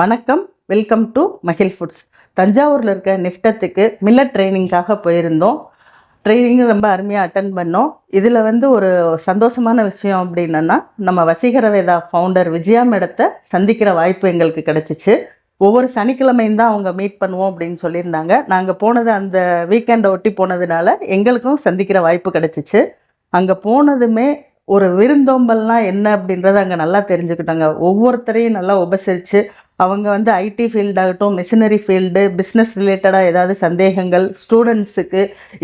வணக்கம், welcome to மகிழ் foods. தஞ்சாவூரில் இருக்க நிஃப்டத்துக்கு மில்லட் ட்ரைனிங்காக போயிருந்தோம். ட்ரைனிங் ரொம்ப அருமையாக அட்டன் பண்ணோம். இதில் ஒரு சந்தோஷமான விஷயம் அப்படின்னா, நம்ம வசீகர வேதா ஃபவுண்டர் விஜயா மேடத்தை சந்திக்கிற வாய்ப்பு எங்களுக்கு கிடச்சிச்சு. ஒவ்வொரு சனிக்கிழமையும் தான் அவங்க மீட் பண்ணுவோம் அப்படின்னு சொல்லியிருந்தாங்க. நாங்கள் போனது அந்த வீக்கெண்டை ஒட்டி போனதுனால எங்களுக்கும் சந்திக்கிற வாய்ப்பு கிடச்சிச்சு. அங்கே போனதுமே ஒரு விருந்தோம்பல்னால் என்ன அப்படின்றத அங்கே நல்லா தெரிஞ்சுக்கிட்டாங்க. ஒவ்வொருத்தரையும் நல்லா உபசரித்து அவங்க ஐடி ஃபீல்டாகட்டும், மிஷினரி ஃபீல்டு, பிஸ்னஸ் ரிலேட்டடாக ஏதாவது சந்தேகங்கள், ஸ்டூடெண்ட்ஸுக்கு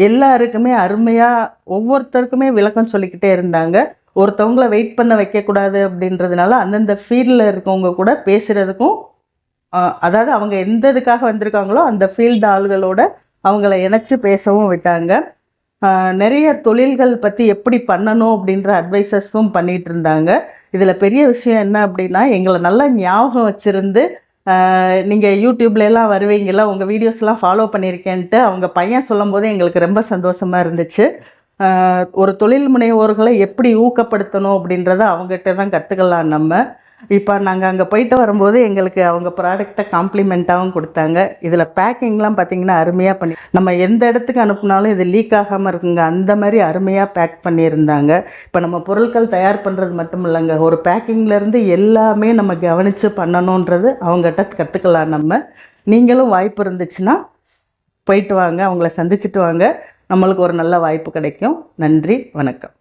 எல்லாருக்குமே அருமையாக ஒவ்வொருத்தருக்குமே விளக்கம் சொல்லிக்கிட்டே இருந்தாங்க. ஒருத்தவங்கள வெயிட் பண்ண வைக்கக்கூடாது அப்படின்றதுனால அந்தந்த ஃபீல்டில் இருக்கவங்க கூட பேசுகிறதுக்கும், அதாவது அவங்க எந்த இதுக்காக வந்திருக்காங்களோ அந்த ஃபீல்டு ஆள்களோட அவங்கள இணைச்சி பேசவும் விட்டாங்க. நிறைய தொழில்கள் பற்றி எப்படி பண்ணணும் அப்படின்ற அட்வைசஸும் பண்ணிகிட்டு இருந்தாங்க. இதில் பெரிய விஷயம் என்ன அப்படின்னா, எங்களை நல்லா ஞாபகம் வச்சுருந்து நீங்கள் யூடியூப்லலாம் வருவீங்களா, உங்கள் வீடியோஸ்லாம் ஃபாலோ பண்ணியிருக்கேன்ட்டு அவங்க பையன் சொல்லும் போது எங்களுக்கு ரொம்ப சந்தோஷமாக இருந்துச்சு. ஒரு தொழில் முனைவோர்களை எப்படி ஊக்கப்படுத்தணும் அப்படின்றத அவங்ககிட்ட தான் கற்றுக்கலாம் நம்ம. இப்போ நாங்கள் அங்கே போயிட்டு வரும்போது எங்களுக்கு அவங்க ப்ராடக்டை காம்ப்ளிமெண்ட்டாகவும் கொடுத்தாங்க. இதில் பேக்கிங்லாம் பார்த்திங்கன்னா அருமையாக பண்ணி, நம்ம எந்த இடத்துக்கு அனுப்புனாலும் இது லீக் ஆகாமல் இருக்குங்க, அந்த மாதிரி அருமையாக பேக் பண்ணியிருந்தாங்க. இப்போ நம்ம பொருட்கள் தயார் பண்ணுறது மட்டும் இல்லைங்க, ஒரு பேக்கிங்லேருந்து எல்லாமே நம்ம கவனித்து பண்ணணுன்றது அவங்ககிட்ட கற்றுக்கலாம் நம்ம. நீங்களும் வாய்ப்பு இருந்துச்சுன்னா போயிட்டு வாங்க, அவங்கள சந்திச்சுட்டு வாங்க, நம்மளுக்கு ஒரு நல்ல வாய்ப்பு கிடைக்கும். நன்றி, வணக்கம்.